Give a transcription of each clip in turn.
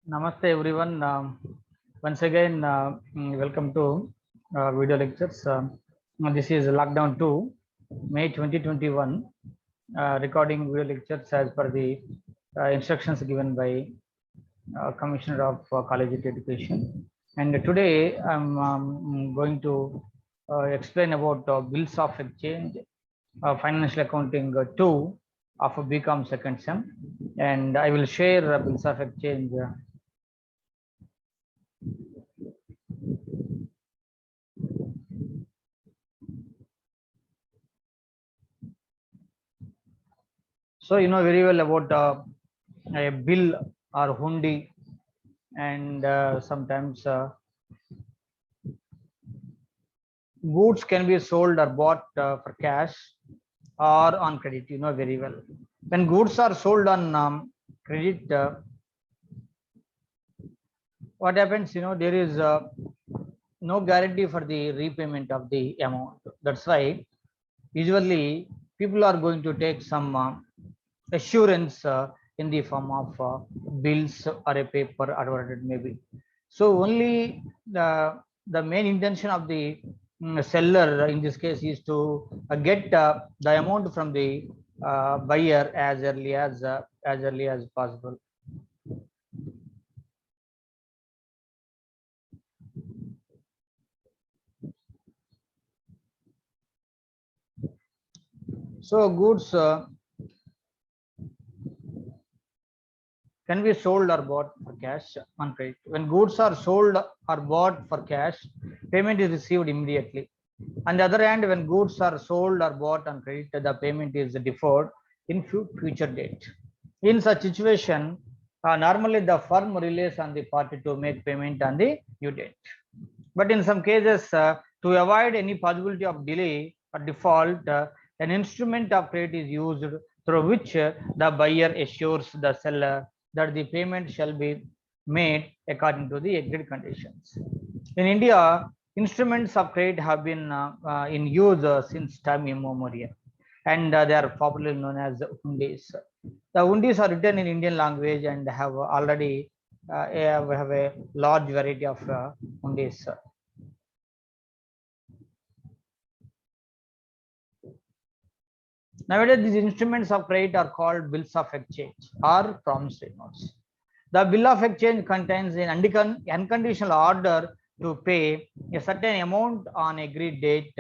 Namaste everyone. Once again, welcome to video lectures. This is Lockdown 2, May 2021, recording video lectures as per the instructions given by Commissioner of Collegiate Education. And today I'm going to explain about bills of exchange, financial accounting 2 of BCom second sem, and I will share bills of exchange. So you know very well about a bill or hundi, and sometimes goods can be sold or bought for cash or on credit. You know very well. When goods are sold on credit, what happens? You know there is no guarantee for the repayment of the amount. That's why usually people are going to take some assurance in the form of bills or a paper or whatever it may be. So only the main intention of the seller in this case is to get the amount from the buyer as early as possible. So goods can be sold or bought for cash on credit. When goods are sold or bought for cash, payment is received immediately. On the other hand, when goods are sold or bought on credit, the payment is deferred in future date. In such situation, normally the firm relies on the party to make payment on the due date. But in some cases, to avoid any possibility of delay or default, an instrument of credit is used through which the buyer assures the seller that the payment shall be made according to the agreed conditions. In India, instruments of credit have been in use since time immemorial, and they are popularly known as hundis. The hundis are written in Indian language and have already have a large variety of hundis. Nowadays, these instruments of credit are called bills of exchange or promissory notes. The bill of exchange contains an unconditional order to pay a certain amount on agreed date,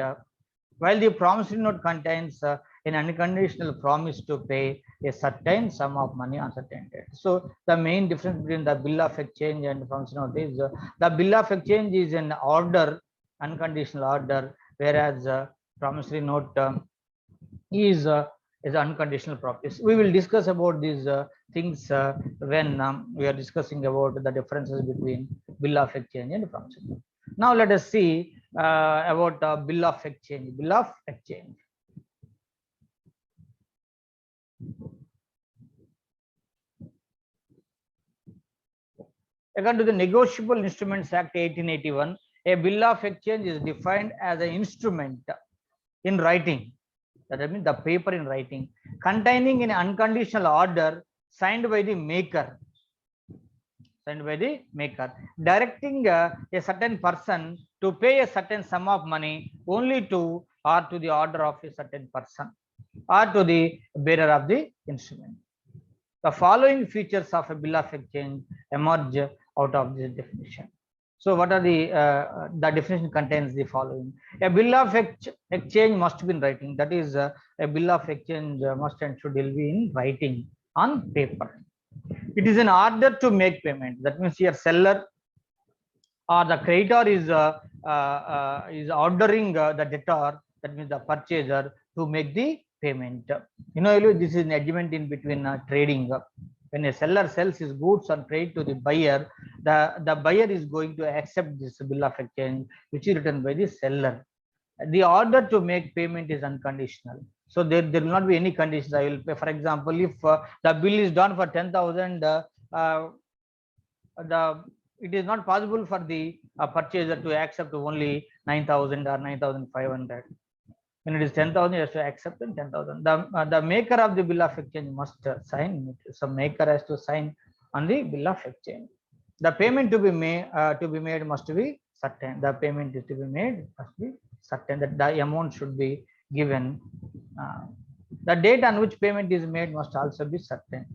while the promissory note contains an unconditional promise to pay a certain sum of money on certain date. So the main difference between the bill of exchange and promissory note is the bill of exchange is an order, unconditional order, whereas promissory note is unconditional promise. We will discuss about these things when we are discussing about the differences between bill of exchange and promissory note. Now let us see about bill of exchange. Bill of exchange. According to the Negotiable Instruments Act 1881, a bill of exchange is defined as an instrument in writing, that means the paper in writing, containing an unconditional order signed by the maker, directing a certain person to pay a certain sum of money only to or to the order of a certain person or to the bearer of the instrument. The following features of a bill of exchange emerge out of this definition. So what are the definition contains the following. A bill of exchange must be in writing. That is, a bill of exchange must and should be in writing on paper. It is an order to make payment. That means your seller or the creditor is ordering the debtor, that means the purchaser, to make the payment. You know, this is an agreement in between trading. When a seller sells his goods on credit to the buyer, the buyer is going to accept this bill of exchange, which is written by the seller. The order to make payment is unconditional. So there will not be any conditions. I will pay. For example, if the bill is done for 10,000, it is not possible for the purchaser to accept only 9,000 or 9,500. When it is 10,000, he has to accept 10,000. The maker of the bill of exchange must sign it. So maker has to sign on the bill of exchange. The payment to be made must be certain. The payment is to be made must be certain, that the amount should be given. The date on which payment is made must also be certain.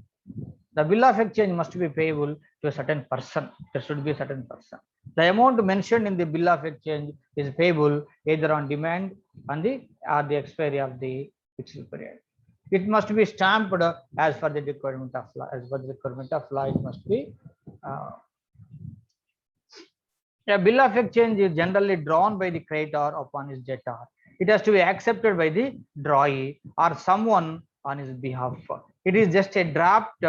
The bill of exchange must be payable to a certain person. There should be a certain person. The amount mentioned in the bill of exchange is payable either on demand on the or the expiry of the fixed period. It must be stamped as per the requirement of law. As per the requirement of law, it must be. A bill of exchange is generally drawn by the creditor upon his debtor. It has to be accepted by the drawee or someone on his behalf. It is just a draft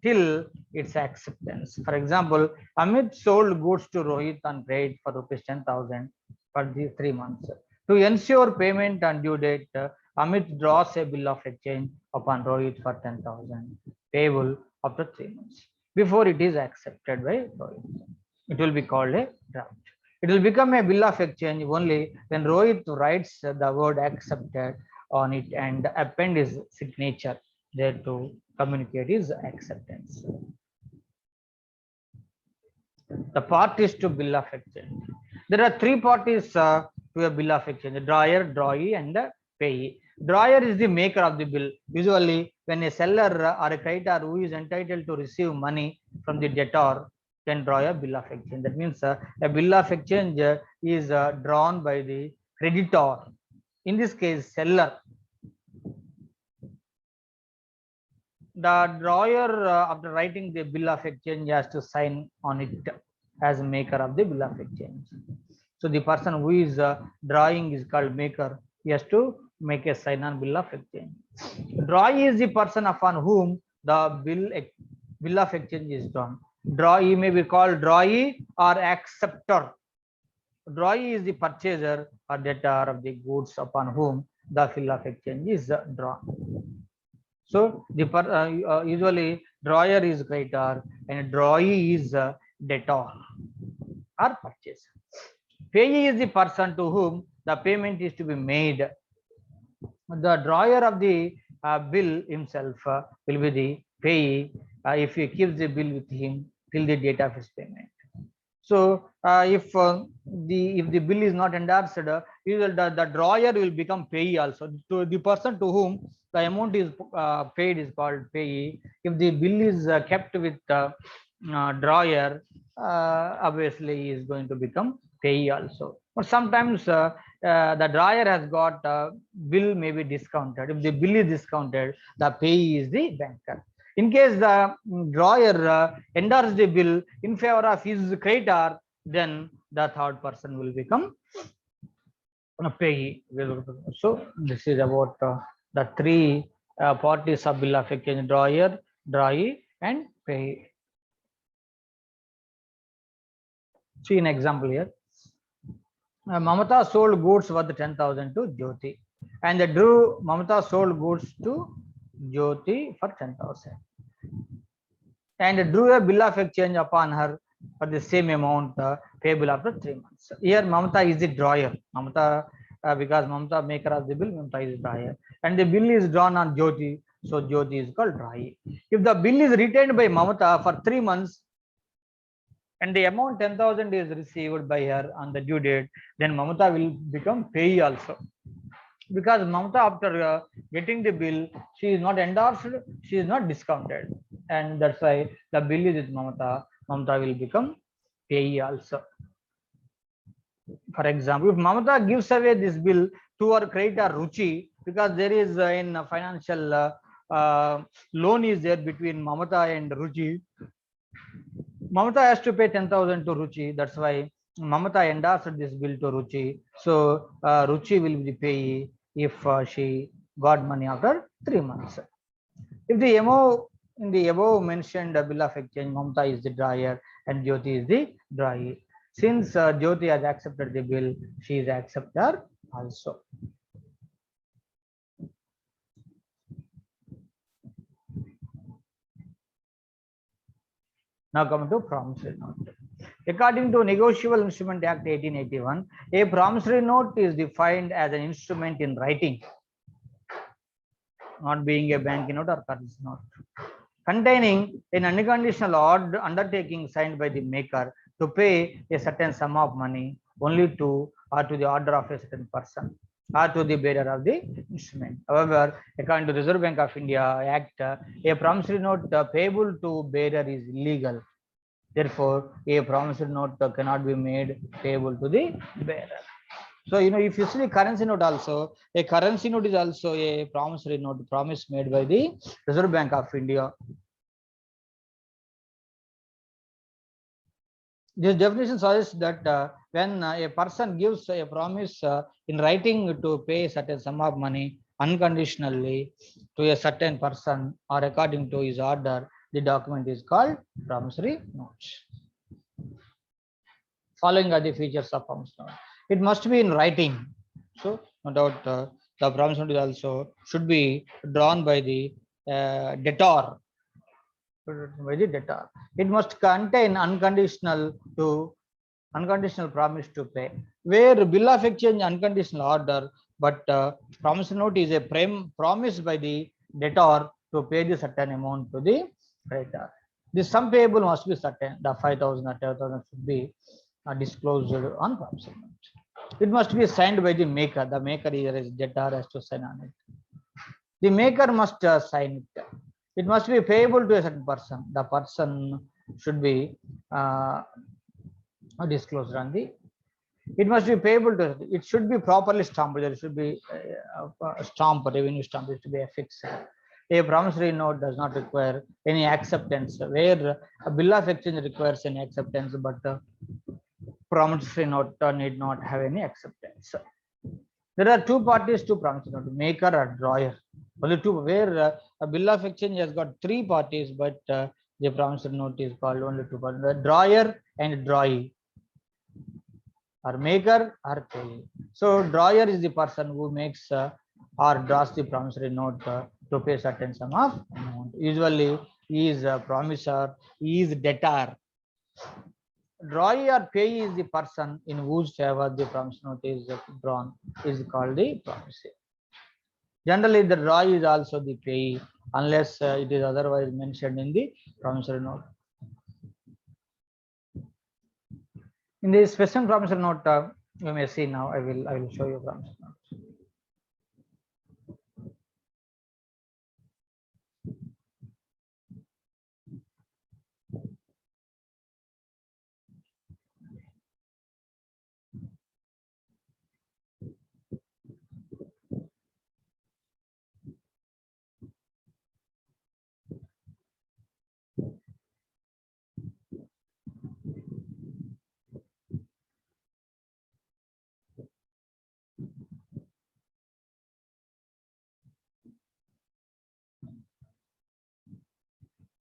till its acceptance. For example, Amit sold goods to Rohit on credit for rupees 10,000 for the 3 months. To ensure payment on due date, Amit draws a bill of exchange upon Rohit for 10,000 payable after 3 months before it is accepted by Rohit. It will be called a draft. It will become a bill of exchange only when Rohit writes the word accepted on it and append his signature there to communicate his acceptance. The parties to bill of exchange. There are 3 parties to a bill of exchange: the drawer, drawee, and the payee. Drawer is the maker of the bill. Usually, when a seller or a creditor who is entitled to receive money from the debtor can draw a bill of exchange. That means a bill of exchange is drawn by the creditor. In this case, seller. The drawer, after writing the bill of exchange, has to sign on it as maker of the bill of exchange. So the person who is drawing is called maker. He has to make a sign on bill of exchange. Drawee is the person upon whom the bill of exchange is drawn. Drawee may be called drawee or acceptor. Drawee is the purchaser or debtor of the goods upon whom the bill of exchange is drawn. So the usually drawer is creditor and drawee is debtor or purchaser. Payee is the person to whom the payment is to be made. The drawer of the bill himself will be the payee if he keeps the bill with him till the date of his payment. So if the bill is not endorsed, the drawer will become payee also. To the person to whom the amount is paid is called payee. If the bill is kept with drawer, obviously he is going to become payee also. But sometimes the drawer has got bill may be discounted. If the bill is discounted, the payee is the banker. In case the drawer endorses the bill in favor of his creditor, then the third person will become a payee. So this is about the 3 parties of bill of exchange: drawer, drawee, and payee. See an example here. Mamata sold goods worth 10,000 to Jyoti, and Mamata sold goods to Jyoti for 10,000, and drew a bill of exchange upon her for the same amount payable after 3 months. Here Mamata is the drawer. Mamata, because Mamata maker of the bill, Mamata is drawer, and the bill is drawn on Jyoti, so Jyoti is called drawee. If the bill is retained by Mamata for 3 months and the amount 10,000 is received by her on the due date, then Mamata will become payee also. Because Mamata, after getting the bill, she is not endorsed, she is not discounted, and that's why the bill is with Mamata. Mamata will become payee also. For example, if Mamata gives away this bill to her creditor Ruchi, because there is in financial loan is there between Mamata and Ruchi, Mamata has to pay 10,000 to Ruchi. That's why Mamata endorsed this bill to Ruchi. So Ruchi will be the payee if she got money after 3 months. If the in the above mentioned bill of exchange, Mamata is the drawer and Jyoti is the drawee. Since Jyoti has accepted the bill, she is acceptor also. Now come to promissory note. According to Negotiable Instrument Act 1881, a promissory note is defined as an instrument in writing, not being a bank note or currency note, containing an unconditional undertaking signed by the maker to pay a certain sum of money only to or to the order of a certain person or to the bearer of the instrument. However, according to Reserve Bank of India Act, a promissory note payable to bearer is illegal. Therefore, a promissory note cannot be made payable to the bearer. So, if you see the currency note also, a currency note is also a promissory note, promise made by the Reserve Bank of India. This definition suggests that when a person gives a promise in writing to pay a certain sum of money unconditionally to a certain person or according to his order, the document is called promissory note. Following are the features of promissory note. It must be in writing. So, no doubt, the promissory note also should be drawn by the debtor. It must contain unconditional promise to pay. Where bill of exchange unconditional order, but promissory note is a promise by the debtor to pay the certain amount to the creditor. The sum payable must be certain. The 5,000 or 10,000 should be disclosed on promissory note. It must be signed by the maker. The maker is debtor has to sign on it. The maker must sign it. It must be payable to a certain person. The person should be disclosed on the. It must be payable to. It should be properly stamped. There should be a stamp, revenue stamp is to be affixed. A promissory note does not require any acceptance. Where a bill of exchange requires any acceptance, but promissory note need not have any acceptance. There are two parties to promissory note: maker or drawer. Only two. Where a bill of exchange has got three parties, but the promissory note is called only two parties: the drawer and drawee, or maker or payee. So drawer is the person who makes or draws the promissory note to pay certain sum of amount. Usually, he is a promisor, he is debtor. Drawee or payee is the person in whose favor the promissory note is drawn, is called the promisor. Generally, the drawee is also the payee unless it is otherwise mentioned in the promissory note. In the special promissory note, you may see now. I will show you promissory note.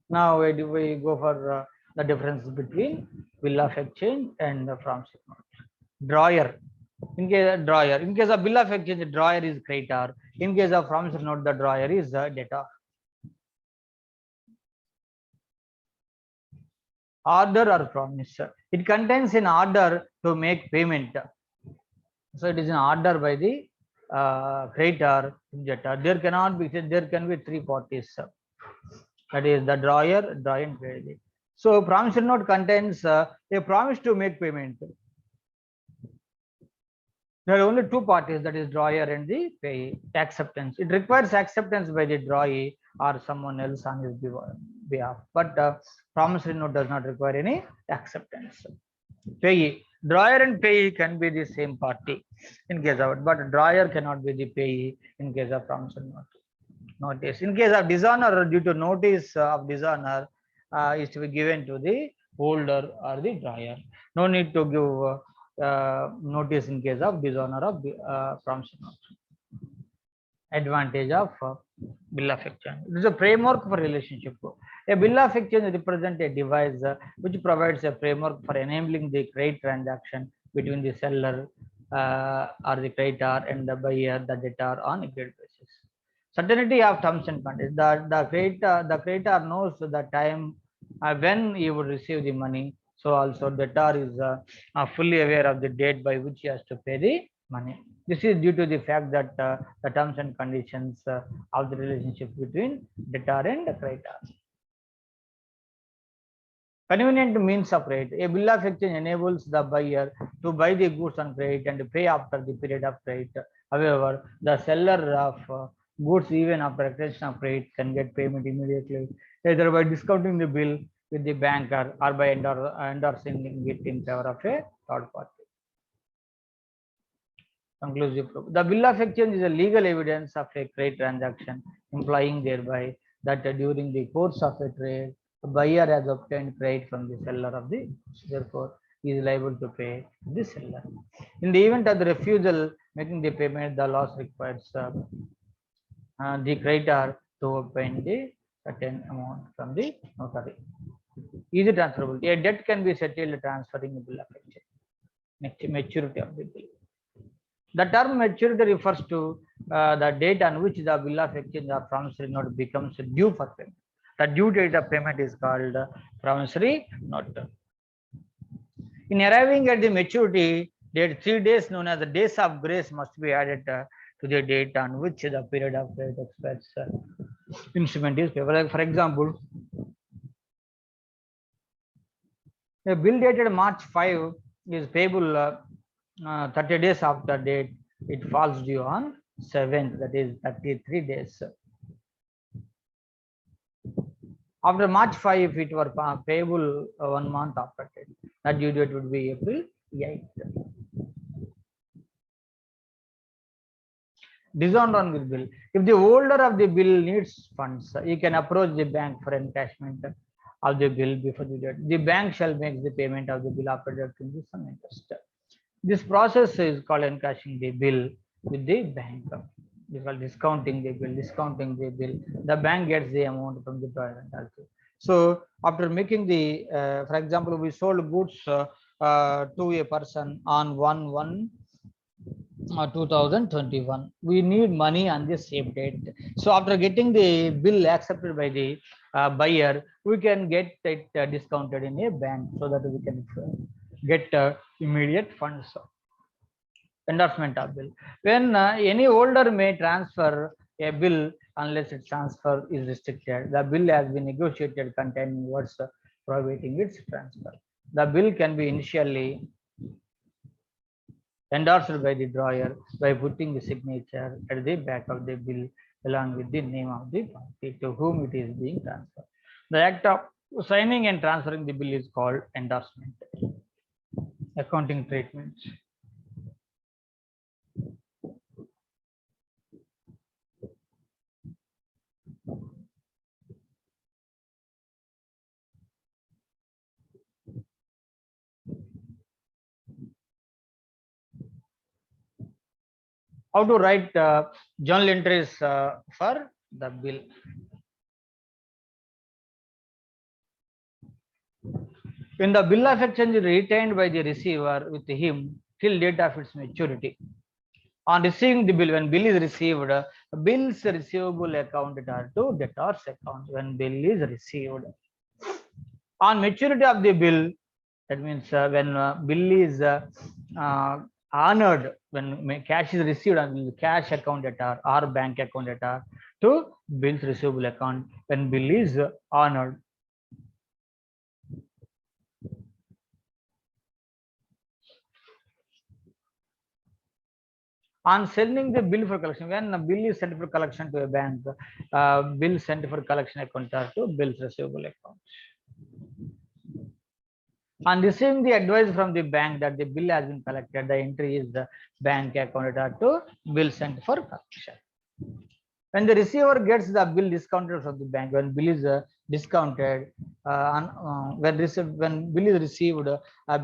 Now we go for the difference between bill of exchange and the promissory note. Drawer. In case of bill of exchange, the drawer is creditor. In case of promissory note, the drawer is debtor. Order or promise. It contains an order to make payment. So it is an order by the creditor, debtor. There can be three parties. That is the drawer and creditor. So promissory note contains a promise to make payment. There are only two parties, that is drawer and the payee. Acceptance. It requires acceptance by the drawer or someone else on his behalf. But promissory note does not require any acceptance. Payee. Drawer and payee can be the same party in case of it, but drawer cannot be the payee in case of promissory note. Notice. In case of dishonor, due to notice of dishonor is to be given to the holder or the drawer. No need to give notice in case of dishonor of promissory note. Advantage of bill of exchange. It is a framework for relationship. A bill of exchange represents a device which provides a framework for enabling the trade transaction between the seller or the creditor and the buyer, the debtor on a agreed basis. Certainty of terms and conditions. The creditor knows the time when he would receive the money. So also debtor is fully aware of the date by which he has to pay the money. This is due to the fact that the terms and conditions of the relationship between debtor and creditor. Convenient means of credit. A bill of exchange enables the buyer to buy the goods on credit and pay after the period of credit. However, the seller of goods, even after extension of credit, can get payment immediately, either by discounting the bill with the banker or by endorsing it in favor of a third party. Conclusive proof. The bill of exchange is a legal evidence of a credit transaction, implying thereby that during the course of a trade, the buyer has obtained credit from the seller of the goods. Therefore, he is liable to pay the seller. In the event of the refusal making the payment, the loss requires the creditor to obtain the certain amount from the notary. Easy transferable. A debt can be settled transferring the bill of exchange. Next, maturity of the bill. The term maturity refers to the date on which the bill of exchange or promissory note becomes due for payment. The due date of payment is called promissory note. In arriving at the maturity date, 3 days known as the days of grace must be added to the date on which the period of credit expires instrument is payable. For example, a bill dated March 5 is payable 30 days after date. It falls due on 7th, that is 33 days. After March 5, if it were payable 1 month after date, that due date would be April 8th. Discount on the bill. If the holder of the bill needs funds, he can approach the bank for encashment of the bill before the date. The bank shall make the payment of the bill after deducting some interest. This process is called encashing the bill with the bank. This is called discounting the bill. Discounting the bill, the bank gets the amount from the buyer. So after making the, for example, we sold goods to a person on 1/1/2021. We need money on the same date. So after getting the bill accepted by the buyer, we can get it discounted in a bank so that we can get immediate funds. Endorsement of bill. When any holder may transfer a bill unless its transfer is restricted, the bill has been negotiated containing words prohibiting its transfer. The bill can be initially endorsed by the drawer by putting the signature at the back of the bill along with the name of the party to whom it is being transferred. The act of signing and transferring the bill is called endorsement. Accounting treatment. How to write journal entries for the bill. When the bill of exchange is retained by the receiver with him till date of its maturity. On receiving the bill, when bill is received, bill's receivable account are to debtor's account when bill is received. On maturity of the bill, that means when bill is honored, when cash is received on cash account debtor or bank account debtor to bill's receivable account when bill is honored. On sending the bill for collection, when a bill is sent for collection to a bank, bill sent for collection account to bill's receivable account. On receiving the advice from the bank that the bill has been collected, the entry is the bank account to bill sent for collection. When the receiver gets the bill discounted from the bank, when bill is discounted, when bill is received,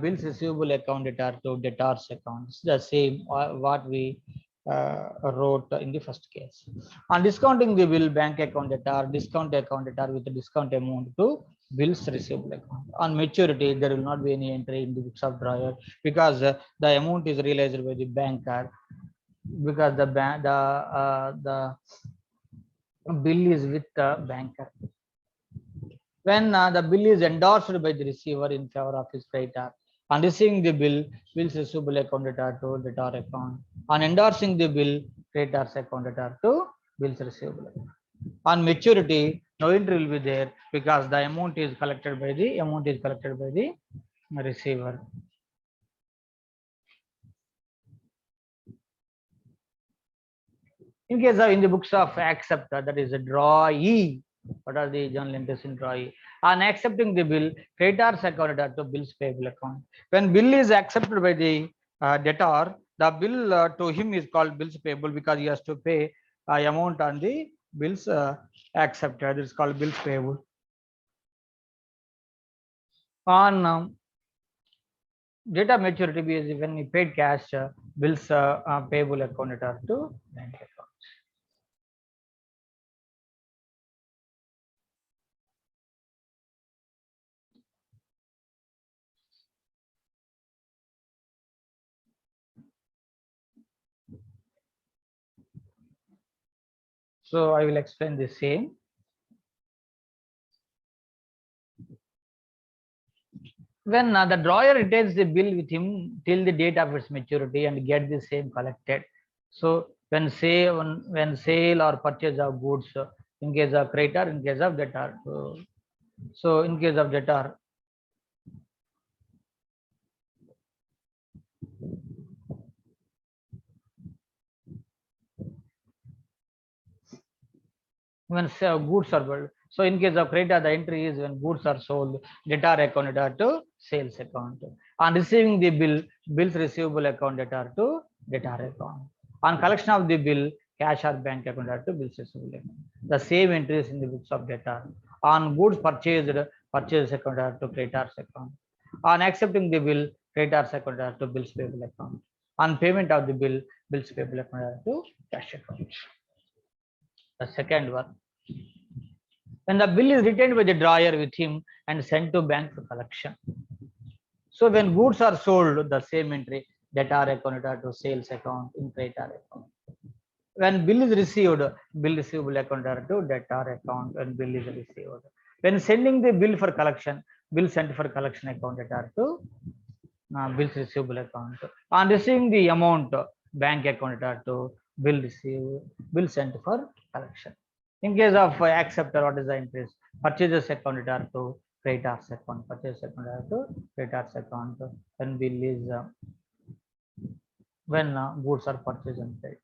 bill's receivable account to debtor's account. It's the same what we wrote in the first case. On discounting the bill, bank account debtor, discount account debtor with the discount amount to bill's receivable account. On maturity, there will not be any entry in the books of drawer because the amount is realized by the banker, because the bill is with the banker. When the bill is endorsed by the receiver in favor of his creditor, on receiving the bill, bill's receivable account debtor to debtor account. On endorsing the bill, creditor's account debtor to bill's receivable account. On maturity, no entry will be there because the amount is collected by the receiver. In case of in the books of acceptor, that is a drawee. What are the journal entries in drawee? On accepting the bill, creditors account to bills payable account. When bill is accepted by the debtor, the bill to him is called bills payable because he has to pay amount on the bills accepted. It is called bills payable. On data maturity is when he paid cash, bills payable account to bank account. So I will explain the same. When the drawer retains the bill with him till the date of its maturity and get the same collected. So when sale or purchase of goods, in case of creditor, in case of debtor. So in case of debtor, when goods are built. So in case of creditor, the entry is when goods are sold, debtor account to sales account. On receiving the bill, bills receivable account debtor to debtor account. On collection of the bill, cash or bank account to bills receivable account. The same entries in the books of debtor. On goods purchased, purchase account to creditors account. On accepting the bill, creditors account to bills payable account. On payment of the bill, bills payable account to cash account. The second one, when the bill is retained by the drawer with him and sent to bank for collection. So when goods are sold, the same entry, debtor account to sales account in creditor account. When bill is received, bill receivable account to debtor account when bill is received. When sending the bill for collection, bill sent for collection account debtor to bills receivable account. On receiving the amount, bank account to bill received, bill sent for collection. In case of acceptor, what is the interest? Purchases account to creditors account, purchase account to creditors account when bill is when goods are purchased and paid.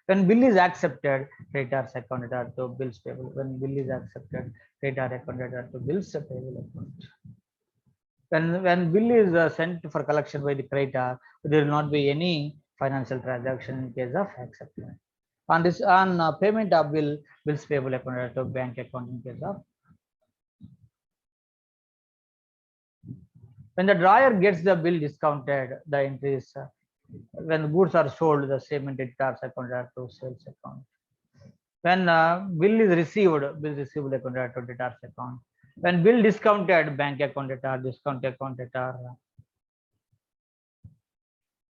When bill is accepted, creditors account to bills payable. When bill is accepted, creditor account to bills payable account. When bill is sent for collection by the creditor, there will not be any financial transaction in case of acceptance. On this, on payment of bill, bills payable account to bank account in case of. When the drawer gets the bill discounted, the entries when goods are sold, the same creditors account to sales account. When bill is received, bill receivable account to debtors account. When bill discounted, bank account debtor, discount account debtor,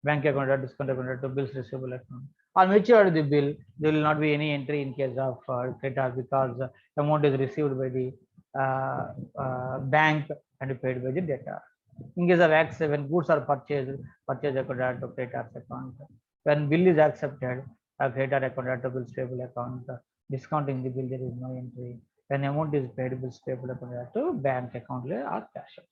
bank account or discount account to bills receivable account. On maturity the bill, there will not be any entry in case of creditor because the amount is received by the bank and paid by the debtor. In case of X, when goods are purchased, purchase account to creditors account. When bill is accepted, a creditor account to bills payable account. Discounting the bill, there is no entry. When amount is paid, bills payable account to bank account or cash account.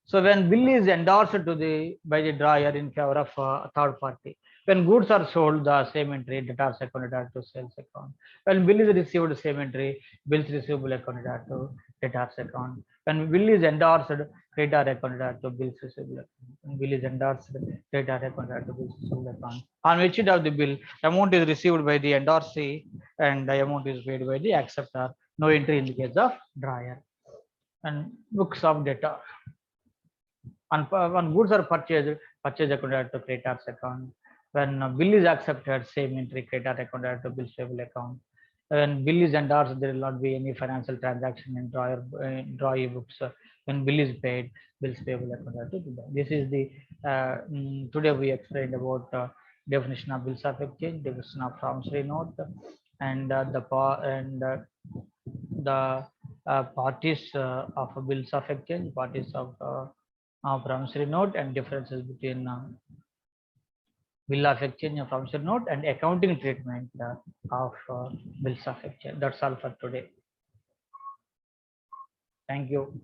So when bill is endorsed to the by the drawer in favor of a third party, when goods are sold, the same entry, debtors account to sales account. When bill is received, same entry, bills receivable account to debtors account. When bill is endorsed, creditor account to bills receivable account. When bill is endorsed, creditor account to bills receivable account. On which of the bill, amount is received by the endorsee and the amount is paid by the acceptor. No entry in the case of drawer. And books of debtor. When goods are purchased, purchase account to creditors account. When bill is accepted, same entry, creditor account to bills payable account. When bill is endorsed, there will not be any financial transaction in drawer books. When bill is paid, bills payable account to the. This is the today we explained about definition of bills of exchange, definition of promissory note, and the parties of bills of exchange, parties of promissory note, and differences between bill of exchange of promissory note and accounting treatment of bills of exchange. That's all for today. Thank you.